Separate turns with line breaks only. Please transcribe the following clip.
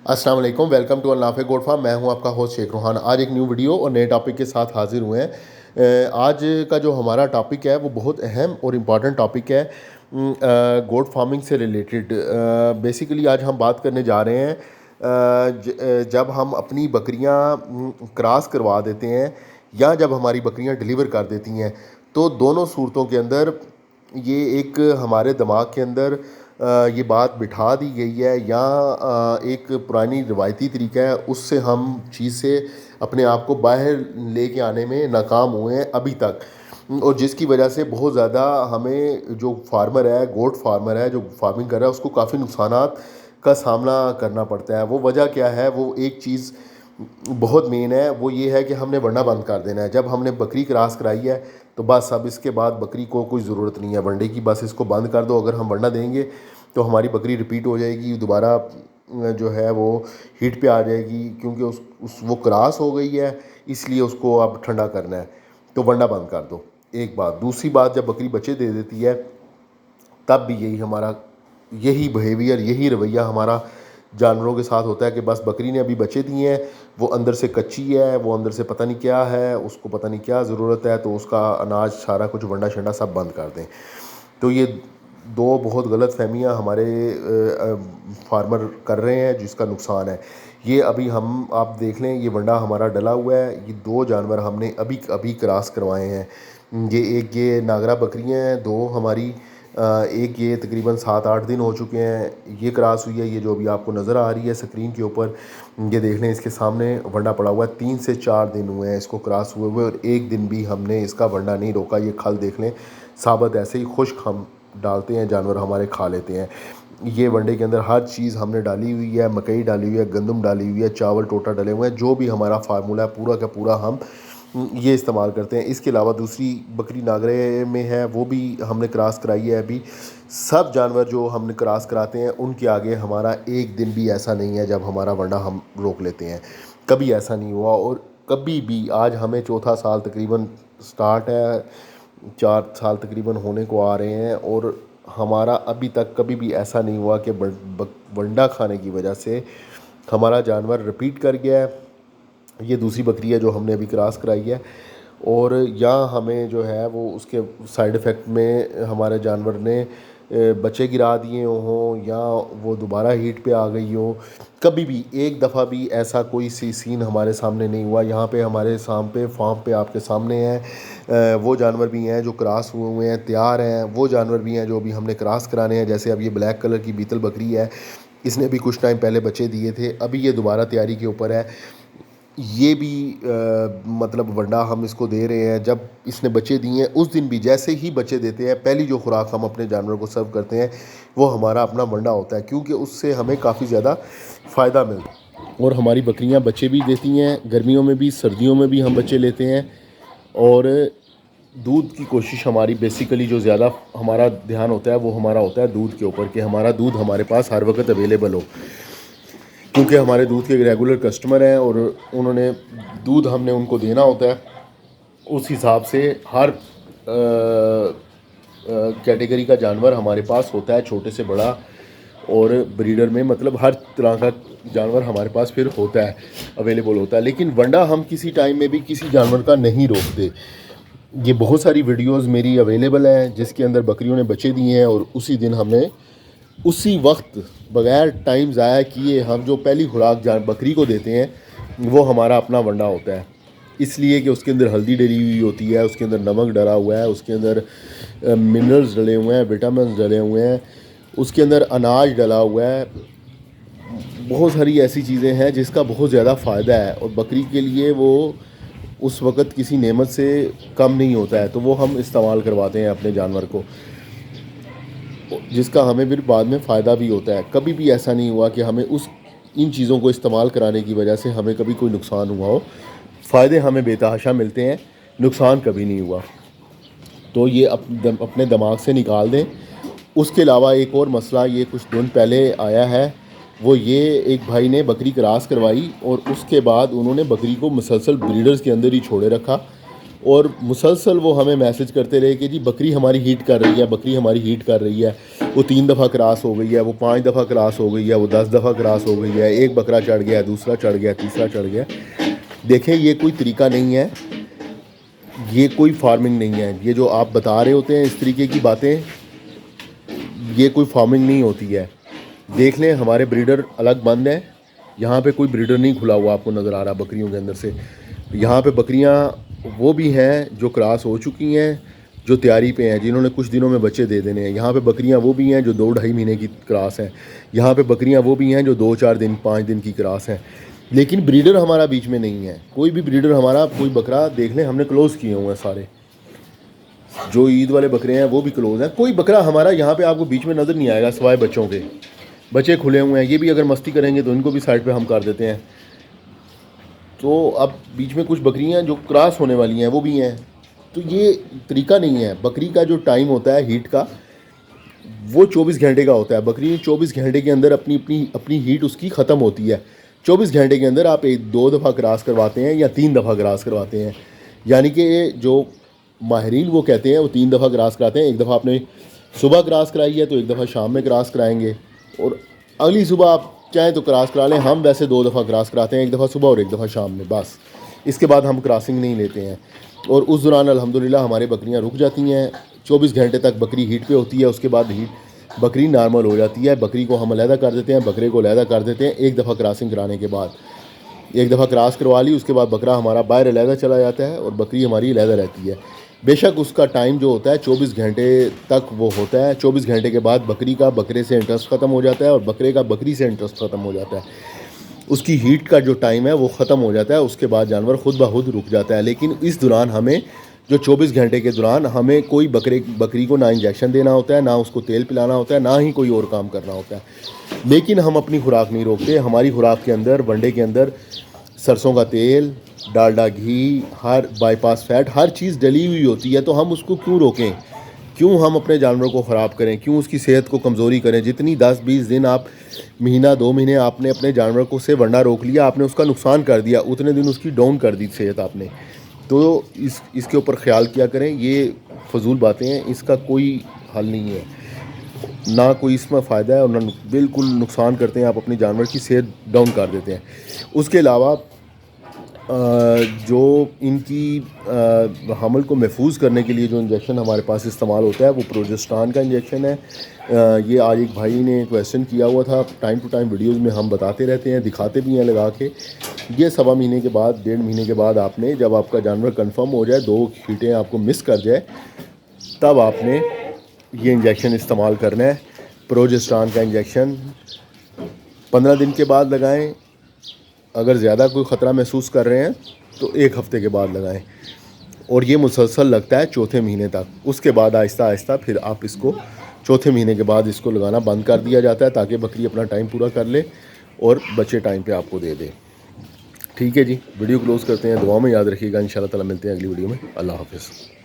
अस्सलाम वालेकुम, welcome to अल-नाफ़े goat farm. मैं हूं आपका होस्ट शेख रोहान। आज एक न्यू वीडियो और नए टॉपिक के साथ हाज़िर हुए हैं। आज का जो हमारा टॉपिक है वो बहुत अहम और इम्पॉर्टेंट टॉपिक है गोट फार्मिंग से रिलेटेड। बेसिकली आज हम बात करने जा रहे हैं जब हम अपनी बकरियां क्रॉस करवा देते हैं या जब हमारी बकरियां डिलीवर कर देती हैं, तो दोनों सूरतों के अंदर ये एक हमारे दिमाग के अंदर ये बात बिठा दी गई है या एक पुरानी रिवायती तरीका है, उससे हम चीज़ से अपने आप को बाहर लेके आने में नाकाम हुए हैं अभी तक। और जिसकी वजह से बहुत ज़्यादा हमें जो फार्मर है, गोट फार्मर है जो फार्मिंग कर रहा है, उसको काफ़ी नुकसानात का सामना करना पड़ता है। वो वजह क्या है? वो एक चीज़ बहुत मेन है, वो ये है कि हमने वंडा बंद कर देना है। जब हमने बकरी क्रॉस कराई है तो बस अब इसके बाद बकरी को कोई ज़रूरत नहीं है वंडे की, बस इसको बंद कर दो। अगर हम वंडा देंगे तो हमारी बकरी रिपीट हो जाएगी, दोबारा जो है वो हीट पे आ जाएगी, क्योंकि उस वो क्रॉस हो गई है, इसलिए उसको अब ठंडा करना है। तो वंडा बंद कर दो, एक बात। दूसरी बात, जब बकरी बच्चे दे देती है तब भी यही बिहेवियर, यही रवैया हमारा जानवरों के साथ होता है कि बस बकरी ने अभी बच्चे दिए हैं, वो अंदर से कच्ची है, वो अंदर से पता नहीं क्या है, उसको पता नहीं क्या ज़रूरत है, तो उसका अनाज सारा कुछ वंडा शंडा सब बंद कर दें। तो ये दो बहुत गलत फहमियाँ हमारे फार्मर कर रहे हैं, जिसका नुकसान है। ये अभी हम आप देख लें, ये वंडा हमारा डला हुआ है, ये दो जानवर हमने अभी अभी क्रॉस करवाए हैं। ये नागरा बकरियाँ हैं दो हमारी, एक ये तकरीबन 7-8 दिन हो चुके हैं ये क्रॉस हुई है। ये जो अभी आपको नज़र आ रही है स्क्रीन के ऊपर, ये देख लें, इसके सामने वंडा पड़ा हुआ है। 3 से 4 दिन हुए हैं इसको क्रॉस हुए हुए, और एक दिन भी हमने इसका वंडा नहीं रोका। ये खल देख लें, साबत ऐसे ही खुश्क हम डालते हैं, जानवर हमारे खा लेते हैं। ये वंडे के अंदर हर चीज़ हमने डाली हुई है, मकई डाली हुई है, गंदम डाली हुई है, चावल टोटा डले हुए हैं, जो भी हमारा फार्मूला है पूरा का पूरा हम ये इस्तेमाल करते हैं। इसके अलावा दूसरी बकरी नागरे में है, वो भी हमने क्रॉस कराई है अभी। सब जानवर जो हमने क्रॉस कराते हैं उनके आगे हमारा एक दिन भी ऐसा नहीं है जब हमारा वंडा हम रोक लेते हैं, कभी ऐसा नहीं हुआ। और कभी भी, आज हमें चौथा साल तकरीबन स्टार्ट है, 4 साल तकरीबन होने को आ रहे हैं, और हमारा अभी तक कभी भी ऐसा नहीं हुआ कि वंडा खाने की वजह से हमारा जानवर रिपीट कर गया है। ये दूसरी बकरी है जो हमने अभी क्रॉस कराई है, और या हमें जो है वो उसके साइड इफ़ेक्ट में हमारे जानवर ने बच्चे गिरा दिए हों, या वो दोबारा हीट पे आ गई हो। कभी भी एक दफ़ा भी ऐसा कोई सीन हमारे सामने नहीं हुआ। यहाँ पे हमारे फार्म पे आपके सामने हैं वो जानवर भी हैं जो क्रॉस हुए हुए हैं, तैयार हैं। वो जानवर भी हैं जो अभी हमने क्रॉस कराने हैं। जैसे अब ये ब्लैक कलर की बीतल बकरी है, इसने भी कुछ टाइम पहले बच्चे दिए थे, अभी ये दोबारा तैयारी के ऊपर है। ये भी मतलब वंडा हम इसको दे रहे हैं, जब इसने बच्चे दिए हैं उस दिन भी जैसे ही बच्चे देते हैं, पहली जो खुराक हम अपने जानवर को सर्व करते हैं वो हमारा अपना वंडा होता है, क्योंकि उससे हमें काफ़ी ज़्यादा फ़ायदा मिलता है। और हमारी बकरियां बच्चे भी देती हैं, गर्मियों में भी सर्दियों में भी हम बच्चे लेते हैं। और दूध की कोशिश हमारी बेसिकली जो ज़्यादा हमारा ध्यान होता है वो हमारा होता है दूध के ऊपर, कि हमारा दूध हमारे पास हर वक्त अवेलेबल हो, क्योंकि हमारे दूध के रेगुलर कस्टमर हैं और उन्होंने दूध हमने उनको देना होता है। उस हिसाब से हर कैटेगरी का जानवर हमारे पास होता है, छोटे से बड़ा, और ब्रीडर में मतलब हर तरह का जानवर हमारे पास फिर होता है, अवेलेबल होता है। लेकिन वंडा हम किसी टाइम में भी किसी जानवर का नहीं रोकते। ये बहुत सारी वीडियोस मेरी अवेलेबल हैं जिसके अंदर बकरियों ने बच्चे दिए हैं, और उसी दिन हमने उसी वक्त बग़ैर टाइम ज़ाया किए हम जो पहली खुराक बकरी को देते हैं वो हमारा अपना वंडा होता है। इसलिए कि उसके अंदर हल्दी डली हुई होती है, उसके अंदर नमक डला हुआ है, उसके अंदर मिनरल्स डले हुए हैं, विटामिन डले हुए हैं, उसके अंदर अनाज डला हुआ है। बहुत सारी ऐसी चीज़ें हैं जिसका बहुत ज़्यादा फ़ायदा है, और बकरी के लिए वो उस वक़्त किसी नेमत से कम नहीं होता है, तो वो हम इस्तेमाल करवाते हैं अपने जानवर को, जिसका हमें फिर बाद में फ़ायदा भी होता है। कभी भी ऐसा नहीं हुआ कि हमें इन चीज़ों को इस्तेमाल कराने की वजह से हमें कभी कोई नुकसान हुआ हो। फ़ायदे हमें बेतहाशा मिलते हैं, नुकसान कभी नहीं हुआ। तो ये अपने दिमाग से निकाल दें। उसके अलावा एक और मसला ये कुछ दिन पहले आया है, वो ये, एक भाई ने बकरी क्रॉस करवाई और उसके बाद उन्होंने बकरी को मुसलसल ब्रीडर्स के अंदर ही छोड़े रखा, और मुसलसल वो हमें मैसेज करते रहे कि जी बकरी हमारी हीट कर रही है, बकरी हमारी हीट कर रही है, वो 3 दफ़ा क्रॉस हो गई है, वो 5 दफ़ा क्रॉस हो गई है, वो 10 दफ़ा क्रॉस हो गई है, एक बकरा चढ़ गया, दूसरा चढ़ गया, तीसरा चढ़ गया। देखें, ये कोई तरीका नहीं है, ये कोई फार्मिंग नहीं है। ये जो आप बता रहे होते हैं इस तरीके की बातें, ये कोई फार्मिंग नहीं होती है। देख लें, हमारे ब्रीडर अलग बंद हैं, यहाँ पे कोई ब्रीडर नहीं खुला हुआ आपको नज़र आ रहा बकरियों के अंदर से। यहाँ पे बकरियाँ वो भी हैं जो क्रॉस हो चुकी हैं, जो तैयारी पे हैं, जिन्होंने कुछ दिनों में बच्चे दे देने हैं। यहाँ पे बकरियाँ वो भी हैं जो 2-2.5 महीने की क्रॉस हैं। यहाँ पे बकरियाँ वो भी हैं जो 2-4 दिन 5 दिन की क्रॉस हैं। लेकिन ब्रीडर हमारा बीच में नहीं है, कोई भी ब्रीडर हमारा। कोई बकरा देख लें, हमने क्लोज़ किए हुए हैं सारे, जो ईद वाले बकरे हैं वो भी क्लोज़ हैं। कोई बकरा हमारा यहाँ पे आपको बीच में नज़र नहीं आएगा सिवाय बच्चों के। बच्चे खुले हुए हैं, ये भी अगर मस्ती करेंगे तो इनको भी साइड पे हम कर देते हैं। तो अब बीच में कुछ बकरियां जो क्रॉस होने वाली हैं वो भी हैं। तो ये तरीका नहीं है। बकरी का जो टाइम होता है हीट का, वो 24 घंटे का होता है। बकरी 24 घंटे के अंदर अपनी हीट उसकी ख़त्म होती है। 24 घंटे के अंदर आप 1-2 दफ़ा क्रॉस करवाते हैं या 3 दफ़ा क्रॉस करवाते हैं। यानी कि जो माहिरीन वो कहते हैं वो 3 दफ़ा क्रॉस कराते हैं। एक दफ़ा आपने सुबह क्रॉस कराई है तो एक दफ़ा शाम में क्रॉस कराएंगे, और अगली सुबह आप चाहें तो क्रॉस करा लें। हम वैसे 2 दफ़ा क्रॉस कराते हैं, एक दफ़ा सुबह और एक दफ़ा शाम में, बस। इसके बाद हम क्रॉसिंग नहीं लेते हैं। और उस दौरान अल्हम्दुलिल्लाह हमारी बकरियां रुक जाती हैं। 24 घंटे तक बकरी हीट पे होती है, उसके बाद बकरी नॉर्मल हो जाती है। बकरी को हम अलहदा कर देते हैं, बकरे को अलहदा कर देते हैं। एक दफ़ा क्रॉसिंग कराने के बाद, एक दफ़ा क्रॉस करवा ली, उसके बाद बकरा हमारा बाहर अलहदा चला जाता है और बकरी हमारी अलहदा रहती है। बेशक उसका टाइम जो होता है 24 घंटे तक वो होता है। 24 घंटे के बाद बकरी का बकरे से इंटरेस्ट ख़त्म हो जाता है और बकरे का बकरी से इंटरेस्ट ख़त्म हो जाता है। उसकी हीट का जो टाइम है वो ख़त्म हो जाता है। उसके बाद जानवर खुद ब खुद रुक जाता है। लेकिन इस दौरान हमें, जो 24 घंटे के दौरान, हमें कोई बकरी को ना इंजेक्शन देना होता है, ना उसको तेल पिलाना होता है, ना ही कोई और काम करना होता है। लेकिन हम अपनी खुराक नहीं रोकते। हमारी खुराक के अंदर, वनडे के अंदर, सरसों का तेल, डालडा घी, हर बाईपास फैट, हर चीज़ डली हुई होती है। तो हम उसको क्यों रोकें? क्यों हम अपने जानवर को ख़राब करें? क्यों उसकी सेहत को कमज़ोरी करें? जितनी 10-20 दिन आप, महीना 2 महीने आपने अपने जानवर को से वरना रोक लिया, आपने उसका नुकसान कर दिया, उतने दिन उसकी डाउन कर दी सेहत आपने। तो इसके ऊपर ख्याल किया करें। ये फजूल बातें हैं, इसका कोई हल नहीं है, ना कोई इसमें फ़ायदा है और ना, बिल्कुल नुकसान करते हैं। आप अपने जानवर की सेहत डाउन कर देते हैं। उसके अलावा जो इनकी हमल को महफूज करने के लिए जो इंजेक्शन हमारे पास इस्तेमाल होता है वो प्रोजेस्टेरॉन का इंजेक्शन है। ये आज एक भाई ने क्वेश्चन किया हुआ था। टाइम टू टाइम वीडियोस में हम बताते रहते हैं, दिखाते भी हैं लगा के। ये 1.25 महीने के बाद, 1.5 महीने के बाद आपने, जब आपका जानवर कंफर्म हो जाए, 2 हीटें आपको मिस कर जाए, तब आपने ये इंजेक्शन इस्तेमाल करना है। प्रोजेस्टेरॉन का इंजेक्शन 15 दिन के बाद लगाएं। अगर ज़्यादा कोई ख़तरा महसूस कर रहे हैं तो 1 हफ़्ते के बाद लगाएं। और ये मुसलसल लगता है 4थे महीने तक। उसके बाद आहिस्ता आहिस्ता फिर आप इसको 4थे महीने के बाद इसको लगाना बंद कर दिया जाता है, ताकि बकरी अपना टाइम पूरा कर ले और बच्चे टाइम पे आपको दे दे। ठीक है जी, वीडियो क्लोज़ करते हैं। दुआ में याद रखिएगा। इंशाल्लाह ताला मिलते हैं अगली वीडियो में। अल्लाह हाफ़िज़।